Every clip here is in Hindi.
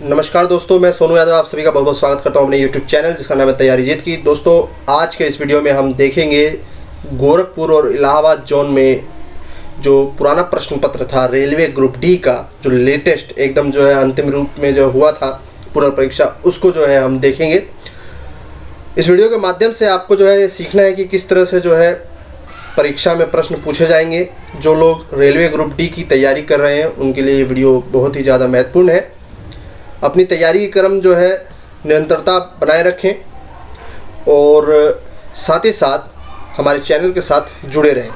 नमस्कार दोस्तों, मैं सोनू यादव आप सभी का बहुत बहुत स्वागत करता हूं अपने YouTube चैनल जिसका नाम है तैयारी जीत की। दोस्तों, आज के इस वीडियो में हम देखेंगे गोरखपुर और इलाहाबाद जोन में जो पुराना प्रश्न पत्र था रेलवे ग्रुप डी का, जो लेटेस्ट एकदम जो है अंतिम रूप में जो हुआ था पुनर्परीक्षा, उसको जो है हम देखेंगे। इस वीडियो के माध्यम से आपको जो है सीखना है कि किस तरह से जो है परीक्षा में प्रश्न पूछे जाएंगे। जो लोग रेलवे ग्रुप डी की तैयारी कर रहे हैं उनके लिए ये वीडियो बहुत ही ज़्यादा महत्वपूर्ण है। अपनी तैयारी की क्रम जो है निरंतरता बनाए रखें और साथ ही साथ हमारे चैनल के साथ जुड़े रहें।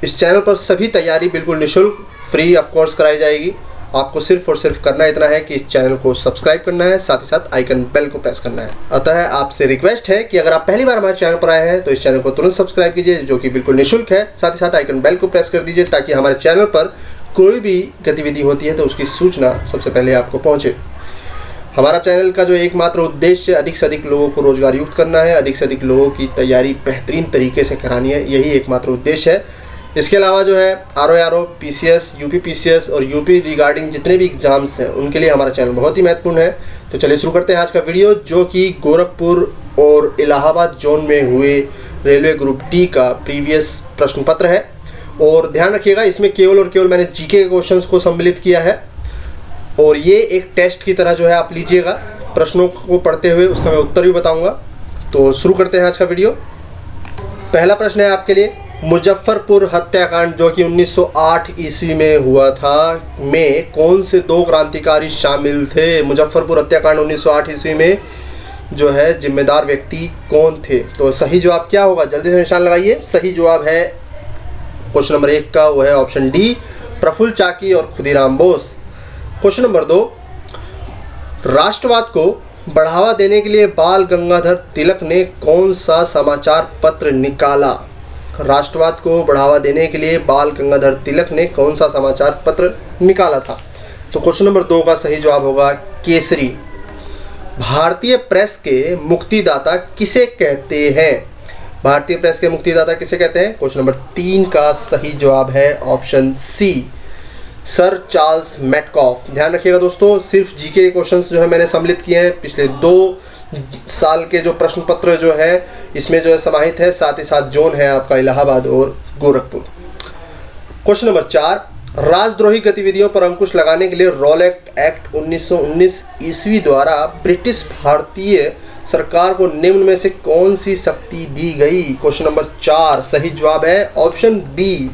इस चैनल पर सभी तैयारी बिल्कुल निःशुल्क फ्री ऑफ कोर्स कराई जाएगी। आपको सिर्फ और सिर्फ करना इतना है कि इस चैनल को सब्सक्राइब करना है, साथ ही साथ आइकन बेल को प्रेस करना है। अतः आपसे रिक्वेस्ट है कि अगर आप पहली बार हमारे चैनल पर आए हैं तो इस चैनल को तुरंत सब्सक्राइब कीजिए, जो कि बिल्कुल निःशुल्क है। साथ ही साथ आइकन बेल को प्रेस कर दीजिए ताकि हमारे चैनल पर कोई भी गतिविधि होती है तो उसकी सूचना सबसे पहले आपको पहुँचे। हमारा चैनल का जो एकमात्र उद्देश्य अधिक से अधिक लोगों को रोजगार युक्त करना है, अधिक से अधिक लोगों की तैयारी बेहतरीन तरीके से करानी है, यही एकमात्र उद्देश्य है। इसके अलावा जो है RO, PCS, UP PCS और UP रिगार्डिंग जितने भी एग्जाम्स हैं उनके लिए हमारा चैनल बहुत ही महत्वपूर्ण है। तो चलिए शुरू करते हैं आज का वीडियो, जो कि गोरखपुर और इलाहाबाद जोन में हुए रेलवे ग्रुप डी का प्रीवियस प्रश्न पत्र है। और ध्यान रखिएगा, इसमें केवल और केवल मैंने GK के क्वेश्चंस को सम्मिलित किया है और ये एक टेस्ट की तरह जो है आप लीजिएगा। प्रश्नों को पढ़ते हुए उसका मैं उत्तर भी बताऊंगा। तो शुरू करते हैं आज का वीडियो। पहला प्रश्न है आपके लिए, मुजफ्फरपुर हत्याकांड जो कि 1908 ईस्वी में हुआ था, में कौन से दो क्रांतिकारी शामिल थे? मुजफ्फरपुर हत्याकांड 1908 ईस्वी में जो है जिम्मेदार व्यक्ति कौन थे? तो सही जवाब क्या होगा, जल्दी से निशान लगाइए। सही जवाब है क्वेश्चन नंबर 1 का, वो है ऑप्शन डी, प्रफुल्ल चाकी और खुदीराम बोस। क्वेश्चन नंबर 2, राष्ट्रवाद को बढ़ावा देने के लिए बाल गंगाधर तिलक ने कौन सा समाचार पत्र निकाला? राष्ट्रवाद को बढ़ावा देने के लिए बाल गंगाधर तिलक ने कौन सा समाचार पत्र निकाला था? तो क्वेश्चन नंबर 2 का सही जवाब होगा केसरी। भारतीय प्रेस के मुक्तिदाता किसे कहते हैं? भारतीय प्रेस के मुक्तिदाता किसे कहते हैं? क्वेश्चन नंबर 3 का सही जवाब है option C, sir Charles Metcalfe. ध्यान रखिएगा दोस्तों, सिर्फ GK के क्वेश्चंस जो है मैंने सम्मिलित किए हैं। पिछले 2 साल के जो प्रश्न पत्र जो है इसमें जो है समाहित है, साथ ही साथ जोन है आपका इलाहाबाद और गोरखपुर। क्वेश्चन नंबर 4, राजद्रोही गतिविधियों पर अंकुश लगाने के लिए रॉलेट एक्ट 1919 ईस्वी द्वारा ब्रिटिश भारतीय सरकार को निम्न में से कौन सी शक्ति दी गई? क्वेश्चन नंबर 4 सही जवाब है ऑप्शन बी,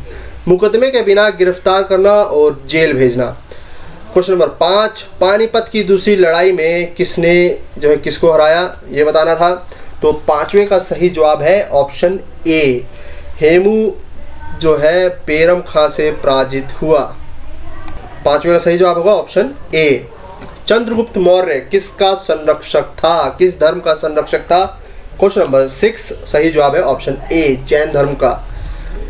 मुकदमे के बिना गिरफ्तार करना और जेल भेजना। क्वेश्चन नंबर 5, पानीपत की दूसरी लड़ाई में किसने जो है किसको हराया, ये बताना था। तो 5वें का सही जवाब है ऑप्शन ए, हेमू जो है पेरम खां से पराजित हुआ। 5वें का सही जवाब होगा ऑप्शन ए। चंद्रगुप्त मौर्य किसका संरक्षक था, किस धर्म का संरक्षक था? क्वेश्चन नंबर 6 सही जवाब है ऑप्शन ए, जैन धर्म का।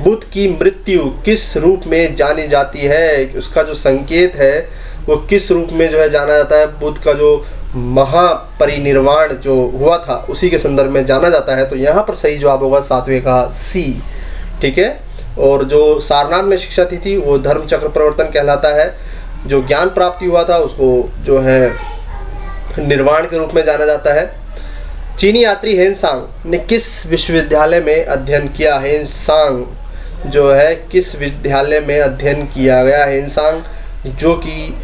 बुद्ध की मृत्यु किस रूप में जानी जाती है? उसका जो संकेत है वो किस रूप में जो है जाना जाता है? बुद्ध का जो महापरिनिर्वाण जो हुआ था उसी के संदर्भ में जाना जाता है। तो यहाँ पर सही जवाब होगा 7वें का सी, ठीक है। और जो सारनाथ में शिक्षा थी वो धर्म चक्र प्रवर्तन कहलाता है। जो ज्ञान प्राप्ति हुआ था उसको जो है निर्वाण के रूप में जाना जाता है। चीनी यात्री हेनसांग ने किस विश्वविद्यालय में अध्ययन किया? हेनसांग जो है किस विद्यालय में अध्ययन किया गया? हेनसांग जो कि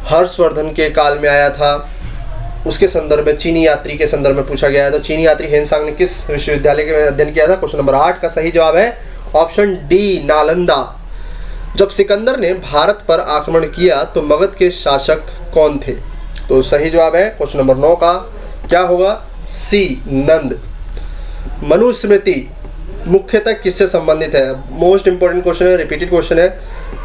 हर्षवर्धन के काल में आया था, उसके संदर्भ में चीनी यात्री के संदर्भ में पूछा गया है। तो चीनी यात्री हेनसांग ने किस विश्वविद्यालय में अध्ययन किया था? क्वेश्चन नंबर 8 का सही जवाब है ऑप्शन डी, नालंदा। जब सिकंदर ने भारत पर आक्रमण किया तो मगध के शासक कौन थे? तो सही जवाब है क्वेश्चन नंबर 9 का क्या होगा, सी, नंद। मनुस्मृति मुख्यतः किससे संबंधित है? मोस्ट इंपॉर्टेंट क्वेश्चन है, रिपीटेड क्वेश्चन है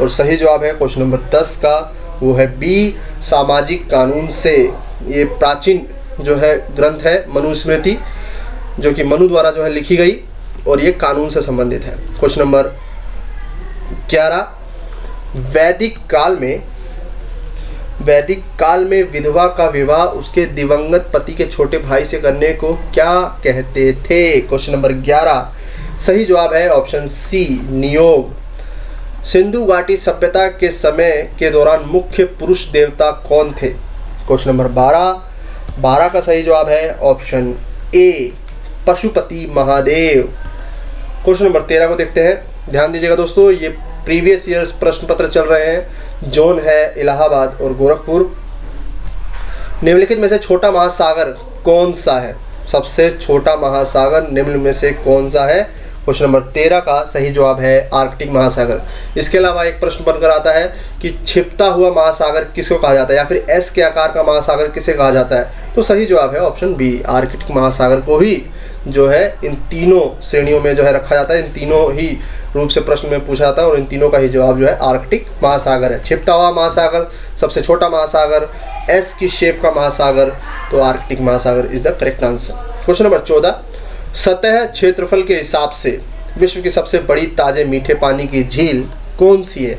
और सही जवाब है क्वेश्चन नंबर 10 का, वो है बी, सामाजिक कानून से। ये प्राचीन जो है ग्रंथ है मनुस्मृति, जो कि मनु द्वारा जो है लिखी गई और ये कानून से संबंधित है। क्वेश्चन नंबर 11, वैदिक काल में विधवा का विवाह उसके दिवंगत पति के छोटे भाई से करने को क्या कहते थे? क्वेश्चन नंबर 11 सही जवाब है ऑप्शन सी, नियोग। सिंधु घाटी सभ्यता के समय के दौरान मुख्य पुरुष देवता कौन थे? क्वेश्चन नंबर 12 का सही जवाब है ऑप्शन ए पशुपति महादेव। क्वेश्चन नंबर 13 को देखते हैं। ध्यान दीजिएगा दोस्तों, ये प्रीवियस ईयर्स प्रश्न पत्र चल रहे हैं। जोन है इलाहाबाद और गोरखपुर। निम्नलिखित में से छोटा महासागर कौन सा है? सबसे छोटा महासागर निम्न में से कौन सा है? क्वेश्चन नंबर 13 का सही जवाब है आर्कटिक महासागर। इसके अलावा एक प्रश्न बनकर आता है कि छिपता हुआ महासागर किसको कहा जाता है, या फिर एस के आकार का महासागर किसे कहा जाता है? तो सही जवाब है ऑप्शन बी, आर्कटिक महासागर को ही जो है इन तीनों श्रेणियों में जो है रखा जाता है। इन तीनों ही रूप से प्रश्न में पूछा जाता है और इन तीनों का ही जवाब जो है आर्कटिक महासागर है। छिपता हुआ महासागर, सबसे छोटा महासागर, एस की शेप का महासागर, तो आर्कटिक महासागर is the correct answer. Question number 14, सतह क्षेत्रफल के हिसाब से विश्व की सबसे बड़ी ताजे मीठे पानी की झील कौन सी है?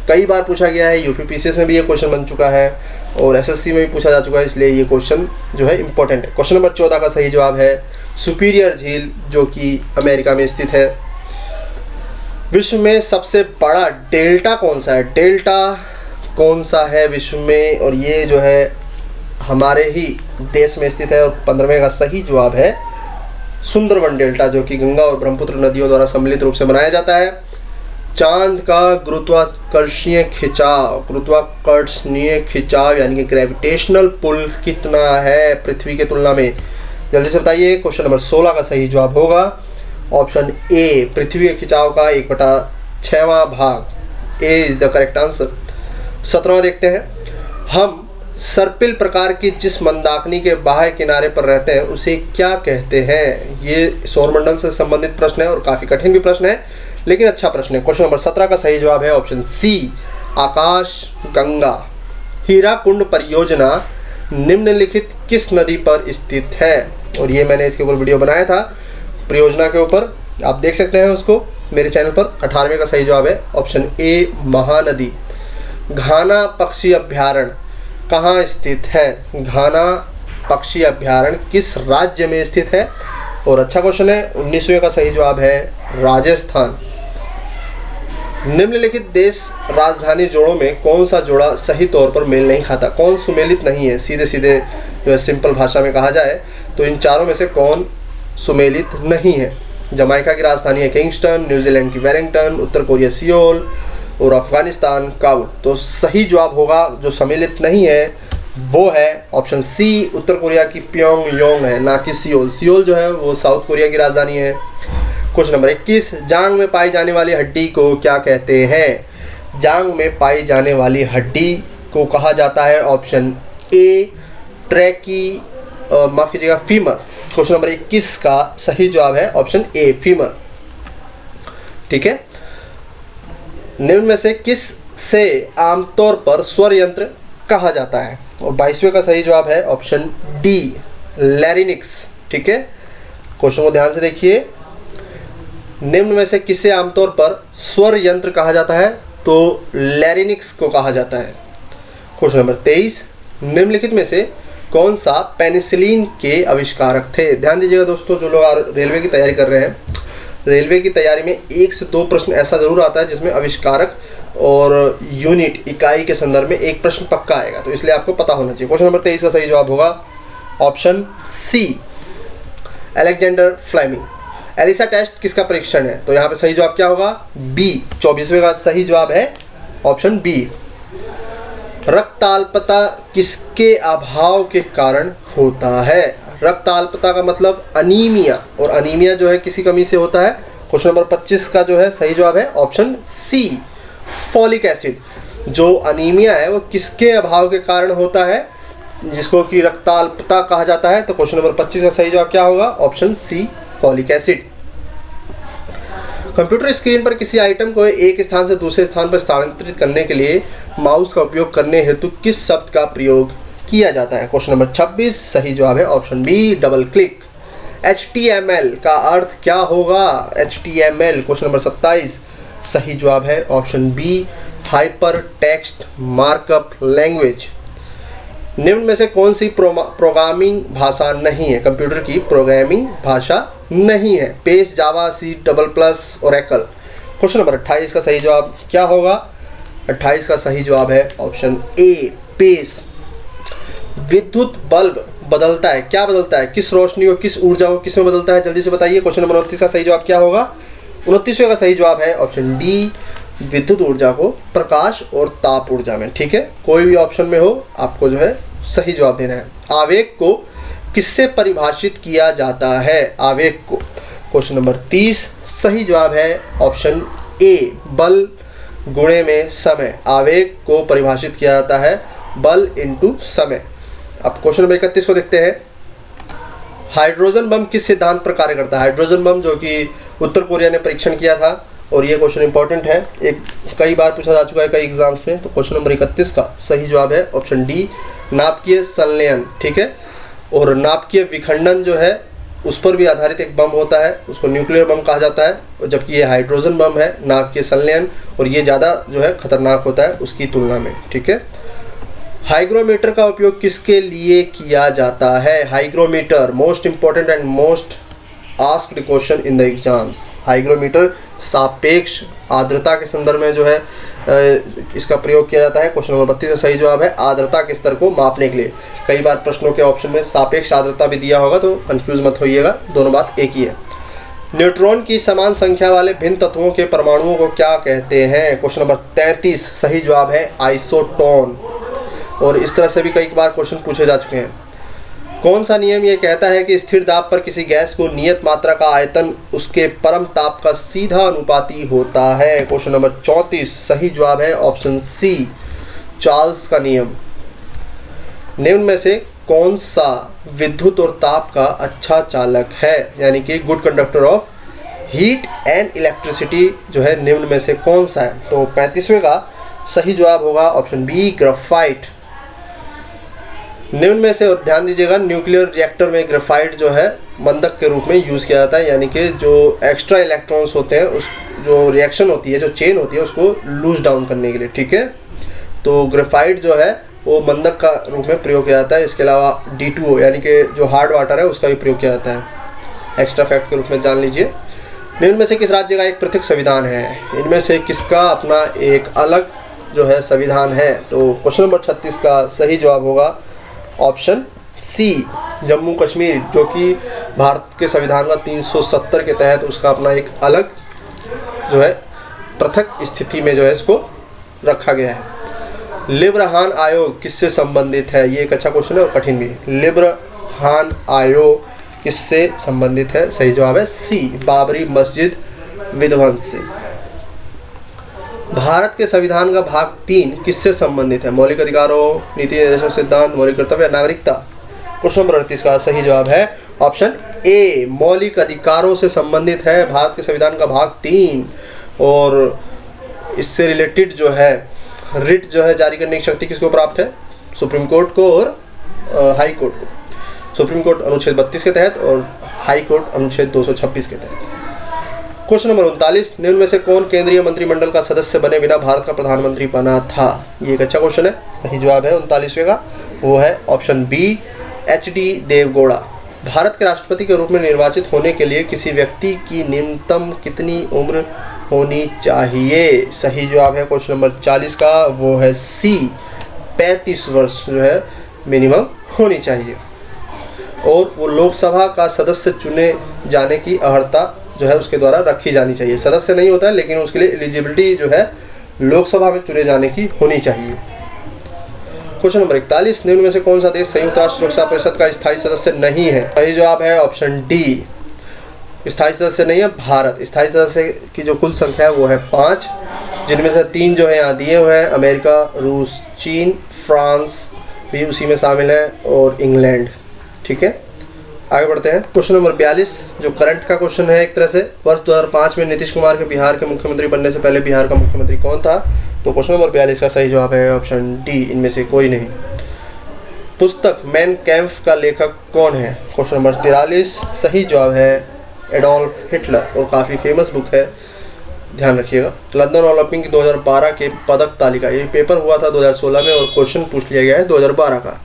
कई बार पूछा गया है, यूपीपीसीएस में भी ये क्वेश्चन बन चुका है और एसएससी में भी पूछा जा चुका है, इसलिए ये क्वेश्चन जो है इंपॉर्टेंट है। क्वेश्चन नंबर 14 का सही जवाब है सुपीरियर झील, जो कि अमेरिका में स्थित है। विश्व में सबसे बड़ा डेल्टा कौन सा है? डेल्टा कौन सा है विश्व में? और ये जो है हमारे ही देश में स्थित है। और 15वें का सही जवाब है सुंदरवन डेल्टा, जो कि गंगा और ब्रह्मपुत्र नदियों द्वारा सम्मिलित रूप से बनाया जाता है। चांद का गुरुत्वाकर्षणीय खिंचाव यानी कि ग्रेविटेशनल पुल कितना है पृथ्वी के तुलना में? जल्दी से बताइए। क्वेश्चन नंबर 16 का सही जवाब होगा ऑप्शन ए, पृथ्वी के खिंचाव का 1/6वां भाग। ए इज द करेक्ट आंसर। 17वां देखते हैं। हम सर्पिल प्रकार की जिस मंदाकिनी के बाह्य किनारे पर रहते हैं उसे क्या कहते हैं? ये सौरमंडल से संबंधित प्रश्न है और काफ़ी कठिन भी प्रश्न है, लेकिन अच्छा प्रश्न है। क्वेश्चन नंबर 17 का सही जवाब है ऑप्शन सी, आकाश गंगा। हीराकुंड परियोजना निम्नलिखित किस नदी पर स्थित है? और ये मैंने इसके ऊपर वीडियो बनाया था परियोजना के ऊपर, आप देख सकते हैं उसको मेरे चैनल पर। 18वें का सही जवाब है ऑप्शन ए, महानदी। घाना पक्षी अभ्यारण्य कहाँ स्थित है? घाना पक्षी अभ्यारण्य किस राज्य में स्थित है? और अच्छा क्वेश्चन है। 19वें का सही जवाब है राजस्थान। निम्नलिखित देश राजधानी जोड़ों में कौन सा जोड़ा सही तौर पर मेल नहीं खाता? कौन सुमेलित नहीं है? सीधे सीधे जो है सिंपल भाषा में कहा जाए तो इन चारों में से कौन सुमेलित नहीं है? जमाइका की राजधानी है किंगस्टन, न्यूजीलैंड की वेलिंगटन, उत्तर कोरिया सियोल और अफगानिस्तान काबुल। तो सही जवाब होगा जो सम्मिलित नहीं है वो है ऑप्शन सी, उत्तर कोरिया की प्योंगयांग है, ना कि सियोल। सियोल जो है वो साउथ कोरिया की राजधानी है। क्वेश्चन नंबर 21, जांग में पाई जाने वाली हड्डी को क्या कहते हैं? जांग में पाई जाने वाली हड्डी को कहा जाता है ऑप्शन ए, ट्रैकी, माफ कीजिएगा, फीमर। क्वेश्चन नंबर 21 का सही जवाब है ऑप्शन ए, फीमर। ठीक है। निम्न में से किस से आमतौर पर स्वर यंत्र कहा जाता है? और 22वें का सही जवाब है ऑप्शन डी, लैरिनिक्स। ठीक है, क्वेश्चन को ध्यान से देखिए। निम्न में से किसे आमतौर पर स्वर यंत्र कहा जाता है? तो लैरिनिक्स को कहा जाता है। क्वेश्चन नंबर 23, निम्नलिखित में से कौन सा पेनिसिलिन के आविष्कारक थे? ध्यान दीजिएगा दोस्तों, जो लोग रेलवे की तैयारी कर रहे हैं, रेलवे की तैयारी में 1 से 2 प्रश्न ऐसा ज़रूर आता है जिसमें आविष्कारक और यूनिट, इकाई के संदर्भ में एक प्रश्न पक्का आएगा, तो इसलिए आपको पता होना चाहिए। क्वेश्चन नंबर 23 का सही जवाब होगा option C, Alexander Fleming. ELISA test किसका परीक्षण है? तो यहाँ पे सही जवाब क्या होगा? बी। 24वें का सही जवाब है ऑप्शन बी। रक्ताल्पता किसके अभाव के कारण होता है? रक्ताल्पता का मतलब अनीमिया, और अनीमिया जो है किसी कमी से होता है। क्वेश्चन नंबर 25 का जो है सही जवाब है ऑप्शन सी, फॉलिक एसिड। जो अनीमिया है वो किसके अभाव के कारण होता है, जिसको कि रक्ताल्पता कहा जाता है? तो क्वेश्चन नंबर 25 का सही जवाब क्या होगा? Option C, folic acid. Computer screen पर किसी आइटम को एक स्थान से दूसरे स्थान पर स्थानांतरित करने के लिए माउस का उपयोग करने हेतु किस शब्द का प्रयोग किया जाता है? क्वेश्चन नंबर 26 सही जवाब है option B, double click. HTML का अर्थ क्या होगा? HTML। क्वेश्चन नंबर 27 सही जवाब है option B, hyper text markup language. निम्न में से कौन सी प्रोग्रामिंग भाषा नहीं है? कंप्यूटर की प्रोग्रामिंग भाषा नहीं है। Page, Java, C double plus, Oracle. Question number 28 का सही जवाब क्या होगा? 28 का सही जवाब है ऑप्शन ए, पेज। विद्युत बल्ब बदलता है, क्या बदलता है, किस रोशनी को, किस ऊर्जा को किस में बदलता है, जल्दी से बताइए। क्वेश्चन नंबर 29 का सही जवाब क्या होगा? 29वें का सही जवाब है ऑप्शन डी, विद्युत ऊर्जा को प्रकाश और ताप ऊर्जा में। ठीक है, कोई भी ऑप्शन में हो आपको जो है सही जवाब देना है। आवेग को किससे परिभाषित किया जाता है? आवेग को, क्वेश्चन नंबर 30 सही जवाब है ऑप्शन ए, बल गुणे में समय। आवेग को परिभाषित किया जाता है बल इंटू समय। अब क्वेश्चन नंबर 31 को देखते हैं। हाइड्रोजन बम किस सिद्धांत पर कार्य करता है? हाइड्रोजन बम जो कि उत्तर कोरिया ने परीक्षण किया था, और ये क्वेश्चन इंपॉर्टेंट है, एक कई बार पूछा जा चुका है कई एग्जाम्स में। तो क्वेश्चन नंबर 31 का सही जवाब है ऑप्शन डी, नाभिकीय संलयन। ठीक है, और नाभिकीय विखंडन जो है उस पर भी आधारित एक बम होता है, उसको न्यूक्लियर बम कहा जाता है, जबकि ये हाइड्रोजन बम है नाभिकीय संलयन, और ये ज़्यादा जो है खतरनाक होता है उसकी तुलना में। ठीक है, हाइग्रोमीटर का उपयोग किसके लिए किया जाता है? Hygrometer most important and most asked question in the exams. Hygrometer सापेक्ष आर्द्रता के संदर्भ में जो है इसका प्रयोग किया जाता है। क्वेश्चन नंबर 32 का सही जवाब है आर्द्रता के स्तर को मापने के लिए। कई बार प्रश्नों के ऑप्शन में सापेक्ष आर्द्रता भी दिया होगा, तो कंफ्यूज मत होइएगा, दोनों बात एक ही है। न्यूट्रॉन की समान संख्या वाले भिन्न तत्वों के परमाणुओं को क्या कहते हैं? क्वेश्चन नंबर 33 सही जवाब है आइसोटोन। और इस तरह से भी कई बार क्वेश्चन पूछे जा चुके हैं। कौन सा नियम ये कहता है कि स्थिर दाब पर किसी गैस को नियत मात्रा का आयतन उसके परम ताप का सीधा अनुपाती होता है? क्वेश्चन नंबर 34 सही जवाब है ऑप्शन सी, चार्ल्स का नियम। निम्न में से कौन सा विद्युत और ताप का अच्छा चालक है, यानी कि good conductor of heat and electricity जो है निम्न में से कौन सा है? तो 35वें का सही जवाब होगा ऑप्शन बी, ग्रेफाइट। निम्न में से ध्यान दीजिएगा, न्यूक्लियर रिएक्टर में ग्रेफाइट जो है मंदक के रूप में यूज़ किया जाता है, यानी कि जो एक्स्ट्रा इलेक्ट्रॉन्स होते हैं उस जो रिएक्शन होती है, जो चेन होती है, उसको लूज डाउन करने के लिए। ठीक है, तो ग्रेफाइट जो है वो मंदक का रूप में प्रयोग किया जाता है। इसके अलावा D2O यानी कि जो हार्ड वाटर है उसका भी प्रयोग किया जाता है, एक्स्ट्रा फैक्ट के रूप में जान लीजिए। निम्न में से किस राज्य का एक पृथक संविधान है? इनमें से किसका अपना एक अलग जो है संविधान है? तो क्वेश्चन नंबर 36 का सही जवाब होगा ऑप्शन सी, जम्मू कश्मीर, जो कि भारत के संविधान का 370 के तहत उसका अपना एक अलग जो है पृथक स्थिति में जो है इसको रखा गया है। लिब्रहान आयोग किससे संबंधित है? ये एक अच्छा क्वेश्चन है और कठिन भी। लिब्रहान आयोग किससे संबंधित है? सही जवाब है सी, बाबरी मस्जिद विध्वंस से। भारत के संविधान का भाग 3 किससे संबंधित है? मौलिक अधिकारों, नीति निर्देशक सिद्धांत, मौलिक कर्तव्य, नागरिकता। क्वेश्चन नंबर 38 का सही जवाब है ऑप्शन ए, मौलिक अधिकारों से संबंधित है भारत के संविधान का भाग 3। और इससे रिलेटेड जो है रिट जो है जारी करने की शक्ति किसको प्राप्त है? सुप्रीम कोर्ट को और हाई कोर्ट को। सुप्रीम कोर्ट अनुच्छेद 32 के तहत और हाई कोर्ट अनुच्छेद 226 के तहत। क्वेश्चन नंबर 39, निम्न में से कौन केंद्रीय मंत्रिमंडल का सदस्य बने बिना भारत का प्रधानमंत्री बना था? ये एक अच्छा क्वेश्चन है। सही जवाब है 39वें का, वो है option B, HD Devegowda. Bharat के राष्ट्रपति के रूप में निर्वाचित होने के लिए किसी व्यक्ति की न्यूनतम कितनी उम्र होनी चाहिए? सही जवाब है क्वेश्चन नंबर 40 का, वो है सी, 35 वर्ष जो है मिनिमम होनी चाहिए। और वो लोकसभा का सदस्य चुने जाने की अर्हता जो है उसके द्वारा रखी जानी चाहिए। सदस्य नहीं होता है लेकिन उसके लिए एलिजिबिलिटी जो है लोकसभा में चुने जाने की होनी चाहिए। क्वेश्चन नंबर 41, निम्न में से कौन सा देश संयुक्त राष्ट्र सुरक्षा परिषद का स्थायी सदस्य नहीं है? सही जवाब है ऑप्शन डी, स्थायी सदस्य नहीं है भारत। स्थायी सदस्य की जो कुल संख्या है वो है 5, जिनमें से 3 जो है यहाँ दिए हुए हैं, अमेरिका, रूस, चीन, फ्रांस भी उसी में शामिल है, और इंग्लैंड। ठीक है, आगे बढ़ते हैं। क्वेश्चन नंबर 42 जो करंट का क्वेश्चन है एक तरह से, वर्ष 2005 में नीतीश कुमार के बिहार के मुख्यमंत्री बनने से पहले बिहार का मुख्यमंत्री कौन था? तो क्वेश्चन नंबर 42 का सही जवाब है ऑप्शन डी, इनमें से कोई नहीं। पुस्तक मैन कैम्फ का लेखक कौन है? क्वेश्चन नंबर 43 सही जवाब है एडोल्फ हिटलर, और काफ़ी फेमस बुक है, ध्यान रखिएगा। लंदन ओलंपिक 2012 के पदक तालिका, ये पेपर हुआ था 2016 में और क्वेश्चन पूछ लिया गया है 2012 का।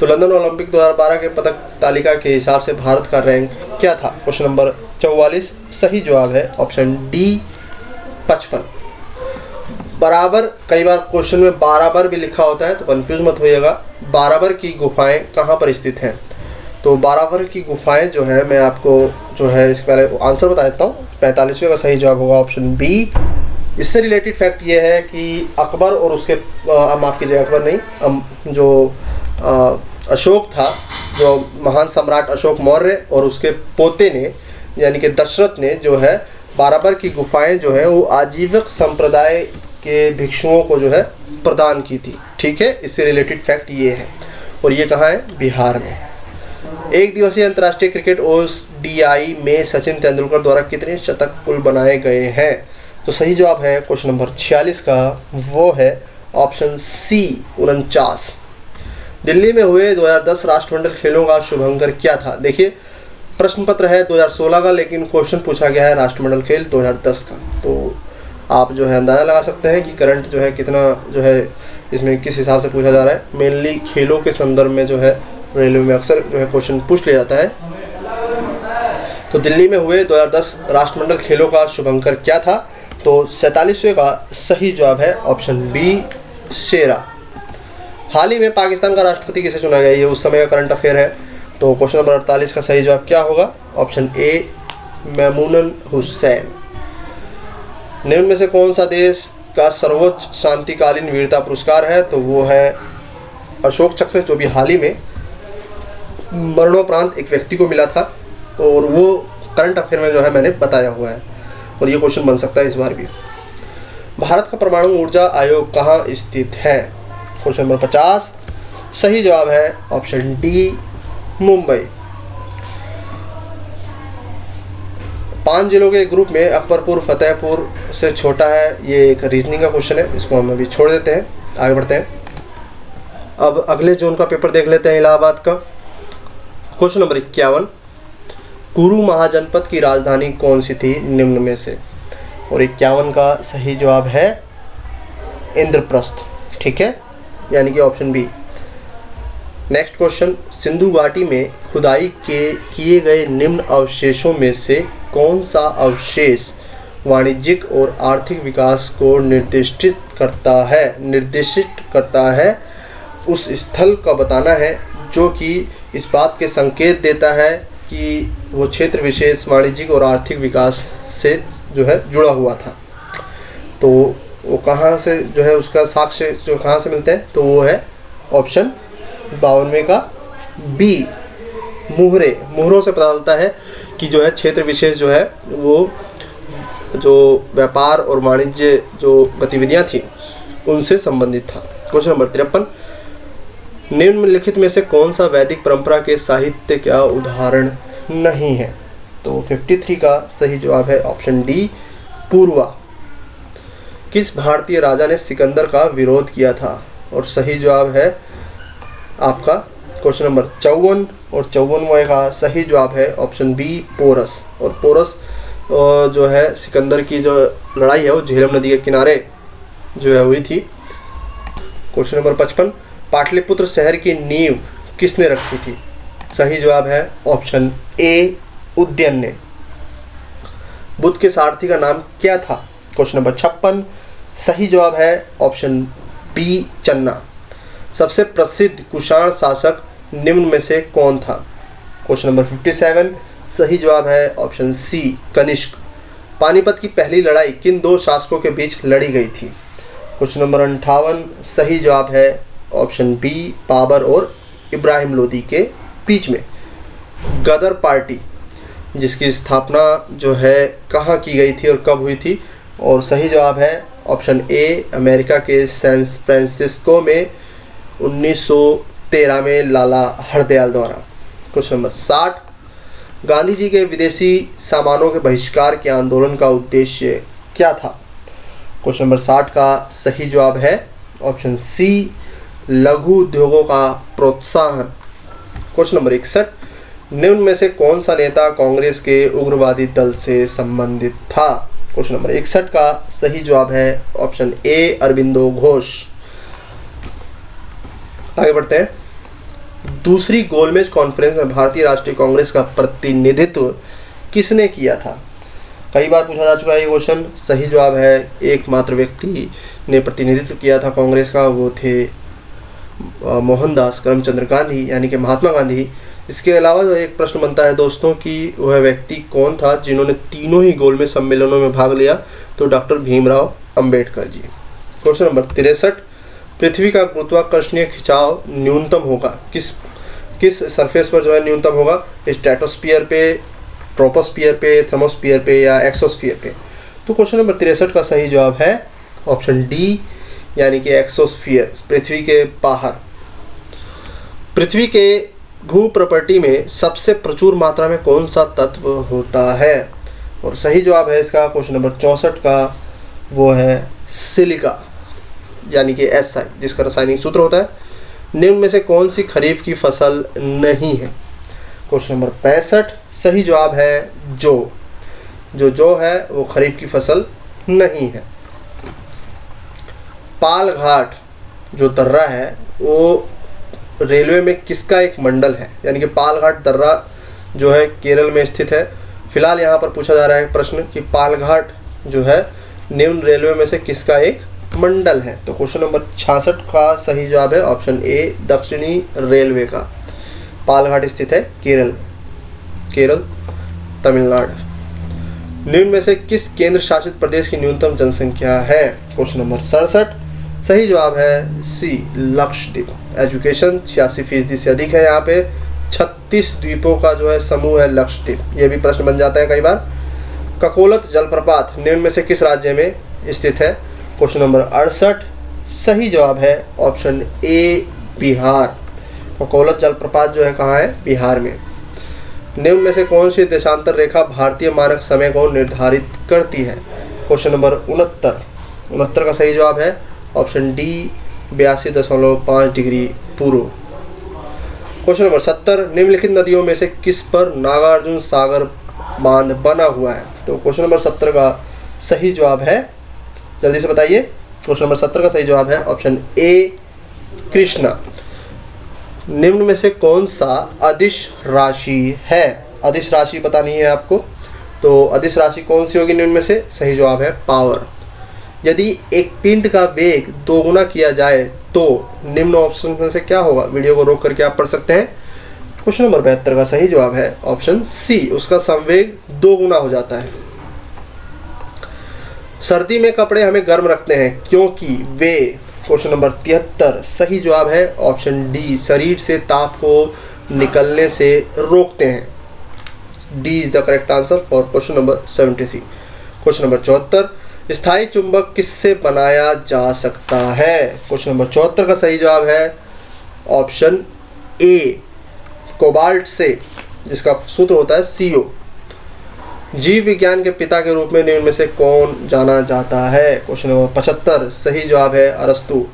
तो लंदन ओलंपिक 2012 के पदक तालिका के हिसाब से भारत का रैंक क्या था? क्वेश्चन नंबर 44 सही जवाब है ऑप्शन डी, 55। बराबर, कई बार क्वेश्चन में बराबर भी लिखा होता है तो कंफ्यूज मत होइएगा। बाराबर की गुफाएं कहाँ पर स्थित हैं? तो बाराबर की गुफाएं जो है, मैं आपको जो है इसके पहले आंसर बता देता हूँ। 45वें का सही जवाब होगा ऑप्शन बी। इससे रिलेटेड फैक्ट ये है कि अकबर और उसके माफ़ कीजिए, अकबर नहीं, जो अशोक था, जो महान सम्राट अशोक मौर्य और उसके पोते ने यानी कि दशरथ ने जो है बाराबर की गुफाएं जो है वो आजीविक संप्रदाय के भिक्षुओं को जो है प्रदान की थी। ठीक है, इससे रिलेटेड फैक्ट ये है। और ये कहाँ है? बिहार में। एक दिवसीय अंतर्राष्ट्रीय क्रिकेट ODI में सचिन तेंदुलकर द्वारा कितने शतक कुल बनाए गए हैं? तो सही जवाब है क्वेश्चन नंबर 46 का, वो है ऑप्शन सी 49। दिल्ली में हुए 2010 राष्ट्रमंडल खेलों का शुभंकर क्या था? देखिए, प्रश्न पत्र है 2016 का, लेकिन क्वेश्चन पूछा गया है राष्ट्रमंडल खेल 2010 का। तो आप जो है अंदाज़ा लगा सकते हैं कि करंट जो है कितना जो है इसमें किस हिसाब से पूछा जा रहा है। मेनली खेलों के संदर्भ में जो है रेलवे में अक्सर जो है क्वेश्चन पूछ लिया जाता है। तो दिल्ली में हुए 2010 राष्ट्रमंडल खेलों का शुभंकर क्या था? तो 47वें का सही जवाब है ऑप्शन बी, शेरा। हाल ही में पाकिस्तान का राष्ट्रपति किसे चुना गया? ये उस समय का करंट अफेयर है। तो क्वेश्चन नंबर 48 का सही जवाब क्या होगा? Option A, Mamnoon Hussain. निम्न में से कौन सा देश का सर्वोच्च शांतिकालीन वीरता पुरस्कार है? तो वो है अशोक चक्र, जो भी हाल ही में मरणोपरांत एक व्यक्ति को मिला था, और वो करंट अफेयर में जो है मैंने बताया हुआ है, और ये क्वेश्चन बन सकता है इस बार भी। भारत का परमाणु ऊर्जा आयोग कहाँ स्थित है? क्वेश्चन नंबर 50 सही जवाब है ऑप्शन डी, मुंबई। 5 जिलों के ग्रुप में अकबरपुर फतेहपुर से छोटा है, ये एक रीजनिंग का क्वेश्चन है, इसको हम अभी छोड़ देते हैं, आगे बढ़ते हैं। अब अगले जोन का पेपर देख लेते हैं, इलाहाबाद का। क्वेश्चन नंबर 51, कुरु महाजनपद की राजधानी कौन सी थी निम्न में से? और 51 का सही जवाब है इंद्रप्रस्थ। ठीक है, यानी कि option B. Next question, Sindhu घाटी में खुदाई के किए गए निम्न अवशेषों में से कौन सा अवशेष वाणिज्यिक और आर्थिक विकास को निर्देशित करता है? उस स्थल का बताना है जो कि इस बात के संकेत देता है कि वो क्षेत्र विशेष वाणिज्यिक और आर्थिक विकास से जो है जुड़ा हुआ था। तो वो कहाँ से जो है उसका साक्ष्य जो कहाँ से मिलते हैं? तो वो है ऑप्शन 52 का बी, मुहरों से पता चलता है कि जो है क्षेत्र विशेष जो है वो जो व्यापार और वाणिज्य जो गतिविधियां थी उनसे संबंधित था। क्वेश्चन नंबर 53, निम्नलिखित में से कौन सा वैदिक परंपरा के साहित्य का उदाहरण नहीं है? तो 53 का सही जवाब है ऑप्शन डी, पूर्वा। किस भारतीय राजा ने सिकंदर का विरोध किया था? और सही जवाब है आपका क्वेश्चन नंबर 54, और 54वें का सही जवाब है ऑप्शन बी, पोरस। और पोरस जो है सिकंदर की जो लड़ाई है वो झेलम नदी के किनारे जो है हुई थी। क्वेश्चन नंबर 55, पाटलिपुत्र शहर की नींव किसने रखी थी? सही जवाब है ऑप्शन ए, उद्यन ने। बुद्ध के सारथी का नाम क्या था? क्वेश्चन नंबर 56 सही जवाब है ऑप्शन बी, चन्ना। सबसे प्रसिद्ध कुषाण शासक निम्न में से कौन था? क्वेश्चन नंबर 57 सही जवाब है ऑप्शन सी, कनिष्क। पानीपत की पहली लड़ाई किन दो शासकों के बीच लड़ी गई थी? क्वेश्चन नंबर 58 सही जवाब है ऑप्शन बी, बाबर और इब्राहिम लोदी के बीच में। गदर पार्टी जिसकी स्थापना जो है कहाँ की गई थी और कब हुई थी? और सही जवाब है ऑप्शन ए, अमेरिका के सैन फ्रांसिस्को में 1913 में लाला हरदयाल द्वारा। क्वेश्चन नंबर 60, गांधी जी के विदेशी सामानों के बहिष्कार के आंदोलन का उद्देश्य क्या था? क्वेश्चन नंबर 60 का सही जवाब है ऑप्शन सी, लघु उद्योगों का प्रोत्साहन। क्वेश्चन नंबर 61, निम्न में से कौन सा नेता कांग्रेस के उग्रवादी दल से संबंधित था? क्वेश्चन नंबर 61 का सही जवाब है ऑप्शन ए, अरबिंदो घोष। आगे बढ़ते हैं। दूसरी गोलमेज कॉन्फ्रेंस में भारतीय राष्ट्रीय कांग्रेस का प्रतिनिधित्व किसने किया था? कई बार पूछा जा चुका है ये क्वेश्चन। सही जवाब है एकमात्र व्यक्ति ने प्रतिनिधित्व किया था कांग्रेस का, वो थे मोहनदास करमचंद गांधी यानी कि महात्मा गांधी। इसके अलावा जो एक प्रश्न बनता है दोस्तों कि वह व्यक्ति कौन था जिन्होंने तीनों ही गोलमेज सम्मेलनों में भाग लिया, तो doctor Bhimrao Ambedkar ji. Question number 63, पृथ्वी का गुरुत्वाकर्षणीय खिंचाव न्यूनतम होगा किस सरफेस पर जो है न्यूनतम होगा? स्ट्रेटोस्फीयर पे, ट्रोपोस्फीयर पे, थर्मोस्फीयर पे या एक्सोस्फीयर पे? तो क्वेश्चन नंबर 63 का सही जवाब है ऑप्शन डी यानी कि एक्सोस्फीयर, पृथ्वी के बाहर। पृथ्वी के भू प्रॉपर्टी में सबसे प्रचुर मात्रा में कौन सा तत्व होता है? और सही जवाब है इसका क्वेश्चन नंबर 64 का, वो है सिलिका यानी कि SI, जिसका रासायनिक सूत्र होता है। निम्न में से कौन सी खरीफ की फसल नहीं है? क्वेश्चन नंबर 65, सही जवाब है जो है वो खरीफ की फसल नहीं है। पालघाट जो दर्रा है वो रेलवे में किसका एक मंडल है? यानी कि पालघाट दर्रा जो है केरल में स्थित है। फिलहाल यहाँ पर पूछा जा रहा है प्रश्न कि पालघाट जो है निम्न रेलवे में से किसका एक मंडल है? तो क्वेश्चन नंबर 66 का सही जवाब है ऑप्शन ए, दक्षिणी रेलवे का। पालघाट स्थित है केरल तमिलनाडु। निम्न में से किस केंद्र शासित प्रदेश की न्यूनतम जनसंख्या है? क्वेश्चन नंबर 67, सही जवाब है सी, लक्षद्वीप। एजुकेशन 86% से अधिक है यहाँ पे। 36 द्वीपों का जो है समूह है लक्षद्वीप। ये भी प्रश्न बन जाता है कई बार। ककोलत जलप्रपात निम्न में से किस राज्य में स्थित है? क्वेश्चन नंबर 68, सही जवाब है ऑप्शन ए, बिहार। ककोलत जलप्रपात जो है कहाँ है? बिहार में। निम्न में से कौन सी देशांतर रेखा भारतीय मानक समय को निर्धारित करती है? क्वेश्चन नंबर 69 का सही जवाब है ऑप्शन डी, 82.5 डिग्री पूर्व। क्वेश्चन नंबर 70, निम्नलिखित नदियों में से किस पर नागार्जुन सागर बांध बना हुआ है? तो क्वेश्चन नंबर 70 का सही जवाब है, जल्दी से बताइए। क्वेश्चन नंबर 70 का सही जवाब है ऑप्शन ए, कृष्णा। निम्न में से कौन सा अदिश राशि है? अदिश राशि पता नहीं है आपको, तो अदिश राशि कौन सी होगी निम्न में से? सही जवाब है पावर। यदि एक पिंड का वेग दोगुना किया जाए तो निम्न ऑप्शन में से क्या होगा? वीडियो को रोक करके आप पढ़ सकते हैं। क्वेश्चन नंबर 72 का सही जवाब है ऑप्शन सी, उसका संवेग 2 गुना हो जाता है। सर्दी में कपड़े हमें गर्म रखते हैं क्योंकि वे, क्वेश्चन नंबर 73, सही जवाब है ऑप्शन डी, शरीर से ताप को निकलने से रोकते हैं। D is the correct answer for question number 73। Question number 74, स्थायी चुंबक किससे बनाया जा सकता है? क्वेश्चन नंबर 74 का सही जवाब है ऑप्शन ए, कोबाल्ट से, जिसका सूत्र होता है CO। जीव विज्ञान के पिता के रूप में निम्न में से कौन जाना जाता है? क्वेश्चन नंबर 75, सही जवाब है अरस्तु।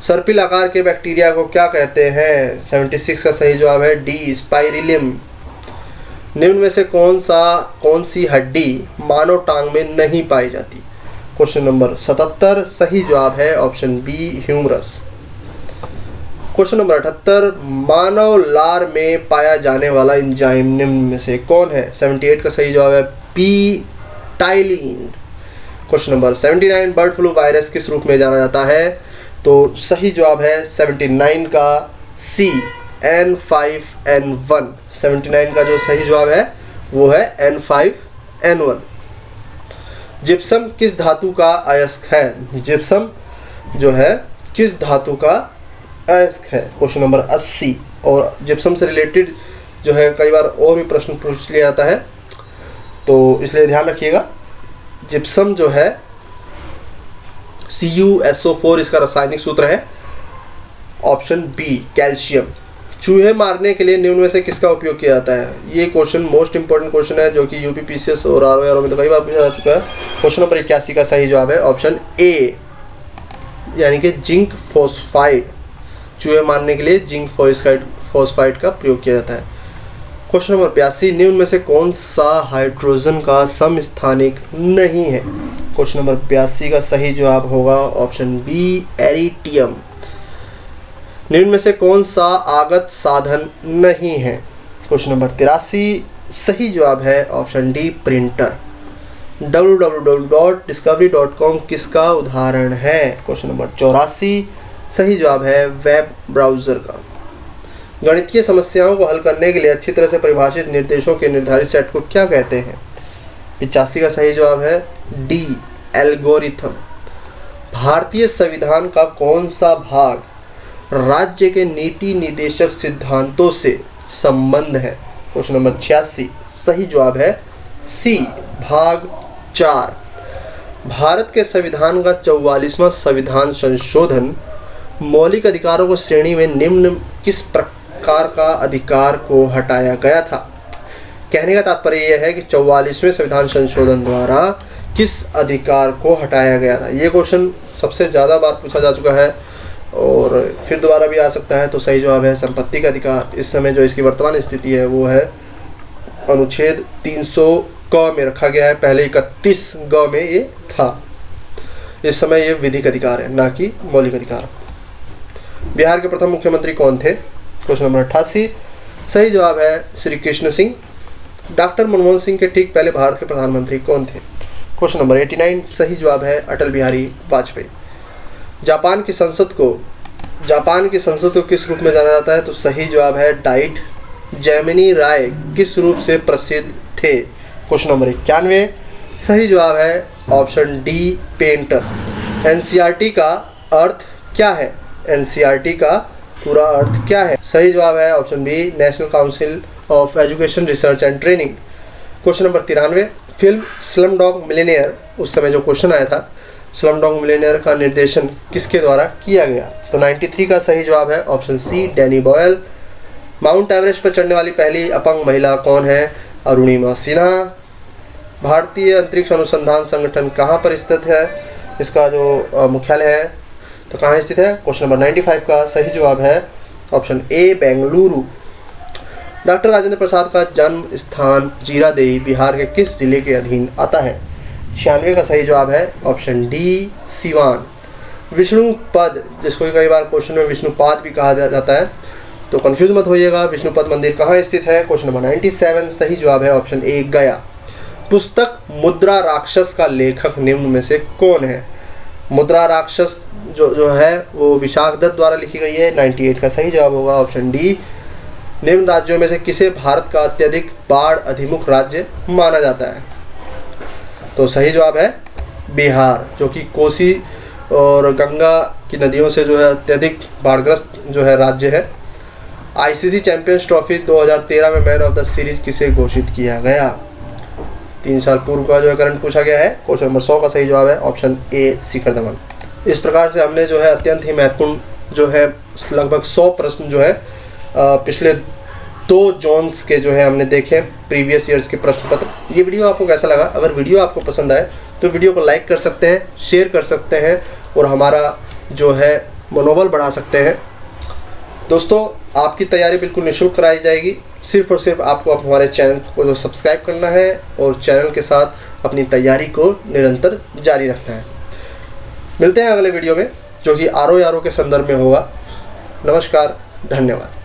सर्पिल आकार के बैक्टीरिया को क्या कहते हैं? 76 का सही जवाब है डी, स्पाइरिलियम। निम्न में से कौन सी हड्डी मानव टांग में नहीं पाई जाती? क्वेश्चन नंबर 77, सही जवाब है option B, humerus. Question number 78, मानव लार में पाया जाने वाला एंजाइम निम्न में से कौन है? 78 का सही जवाब है P, ptyalin. Question number 79, bird flu virus किस रूप में जाना जाता है? तो सही जवाब है 79 का सी, N5N1। 79 का जो सही जवाब है वो है N5N1। जिप्सम किस धातु का अयस्क है? जिप्सम जो है किस धातु का अयस्क है? Question number 80। और जिप्सम से रिलेटेड जो है कई बार और भी प्रश्न पूछ लिया जाता है, तो इसलिए ध्यान रखिएगा। जिप्सम जो है CuSO4 इसका रासायनिक सूत्र है। Option B, calcium. चूहे मारने के लिए निम्न में से किसका उपयोग किया जाता है? ये क्वेश्चन मोस्ट इंपॉर्टेंट क्वेश्चन है जो कि UPPCS और ROR में तो कई बार पूछा जा चुका है। क्वेश्चन नंबर 81 का सही जवाब है ऑप्शन ए, यानी कि जिंक फॉस्फाइड। चूहे मारने के लिए जिंक फॉस्फाइड का प्रयोग किया जाता है। क्वेश्चन नंबर 82, निम्न में से कौन सा हाइड्रोजन का समस्थानिक नहीं है? क्वेश्चन नंबर 82 का सही जवाब होगा ऑप्शन बी, एरिटियम। निम्न में से कौन सा आगत साधन नहीं है? क्वेश्चन नंबर 83, सही जवाब है ऑप्शन डी, प्रिंटर। www.discovery.com किसका उदाहरण है? क्वेश्चन नंबर 84 सही जवाब है वेब ब्राउज़र का। गणितीय समस्याओं को हल करने के लिए अच्छी तरह से परिभाषित निर्देशों के निर्धारित सेट को क्या कहते हैं? 85 का सही जवाब है डी, एल्गोरिथम। भारतीय संविधान का कौन सा भाग राज्य के नीति निदेशक सिद्धांतों से संबंध है? क्वेश्चन नंबर 86 सही जवाब है सी, भाग 4। भारत के संविधान का 44वां संविधान संशोधन मौलिक अधिकारों को श्रेणी में निम्न किस प्रकार का अधिकार को हटाया गया था? कहने का तात्पर्य यह है कि 44वें संविधान संशोधन द्वारा किस अधिकार को हटाया गया था। ये क्वेश्चन सबसे ज़्यादा बार पूछा जा चुका है और फिर दोबारा भी आ सकता है। तो सही जवाब है संपत्ति का अधिकार। इस समय जो इसकी वर्तमान स्थिति है वो है अनुच्छेद 300 क में रखा गया है। पहले 31 ग में ये था। इस समय ये विधिक अधिकार है, ना कि मौलिक अधिकार। बिहार के प्रथम मुख्यमंत्री कौन थे? क्वेश्चन नंबर 88 सही जवाब है श्री कृष्ण सिंह। डॉक्टर मनमोहन सिंह के ठीक पहले भारत के प्रधानमंत्री कौन थे? क्वेश्चन नंबर 89 सही जवाब है अटल बिहारी वाजपेयी। जापान की संसद को किस रूप में जाना जाता है? तो सही जवाब है डाइट। जैमिनी राय किस रूप से प्रसिद्ध थे? क्वेश्चन नंबर 91 सही जवाब है ऑप्शन डी, पेंटर। एनसीईआरटी का अर्थ क्या है? एनसीईआरटी का पूरा अर्थ क्या है? सही जवाब है option B, National Council of Education Research and Training. Question number 93 film Slumdog Millionaire, उस समय जो क्वेश्चन आया था, स्लम डॉग मिलियनेयर का निर्देशन किसके द्वारा किया गया? तो 93 का सही जवाब है option C, Danny Boyle. Mount Everest पर चढ़ने वाली पहली अपंग महिला कौन है? अरुणिमा सिन्हा। भारतीय अंतरिक्ष अनुसंधान संगठन कहाँ पर स्थित है? इसका जो मुख्यालय है तो कहाँ स्थित है? क्वेश्चन नंबर 95 का सही जवाब है option A, Bengaluru. Doctor Rajendra Prasad का जन्म स्थान जीरादेई बिहार के किस जिले के अधीन आता है? 96 का सही जवाब है ऑप्शन डी, सिवान। विष्णुपद, जिसको कई बार क्वेश्चन में विष्णुपाद भी कहा जाता है, तो कंफ्यूज मत होइएगा। विष्णुपद मंदिर कहाँ स्थित है? क्वेश्चन नंबर 97 सही जवाब है ऑप्शन ए, गया। पुस्तक मुद्रा राक्षस का लेखक निम्न में से कौन है? मुद्रा राक्षस जो है वो विशाख दत्त द्वारा लिखी गई है। 98 का सही जवाब होगा ऑप्शन डी। निम्न राज्यों में से किसे भारत का अत्यधिक बाढ़ अधिमुख राज्य माना जाता है? तो सही जवाब है बिहार, जो कि कोसी और गंगा की नदियों से जो है अत्यधिक बाढ़ग्रस्त जो है राज्य है। आईसीसी चैंपियंस ट्रॉफी 2013 में मैन ऑफ द सीरीज किसे घोषित किया गया? 3 साल पूर्व का जो है करंट पूछा गया है। क्वेश्चन नंबर 100 का सही जवाब है ऑप्शन ए, शिखर धवन। इस प्रकार से हमने जो है अत्यंत ही महत्वपूर्ण जो है लगभग 100 प्रश्न जो है पिछले 2 जोन्स के जो है हमने देखे प्रीवियस ईयर्स के प्रश्न पत्र। ये वीडियो आपको कैसा लगा? अगर वीडियो आपको पसंद आए तो वीडियो को लाइक कर सकते हैं, शेयर कर सकते हैं और हमारा जो है मनोबल बढ़ा सकते हैं। दोस्तों, आपकी तैयारी बिल्कुल निःशुल्क कराई जाएगी। सिर्फ और सिर्फ आपको हमारे चैनल को जो सब्सक्राइब करना है और चैनल के साथ अपनी तैयारी को निरंतर जारी रखना है। मिलते हैं अगले वीडियो में, जो कि आरओ के संदर्भ में होगा। नमस्कार, धन्यवाद।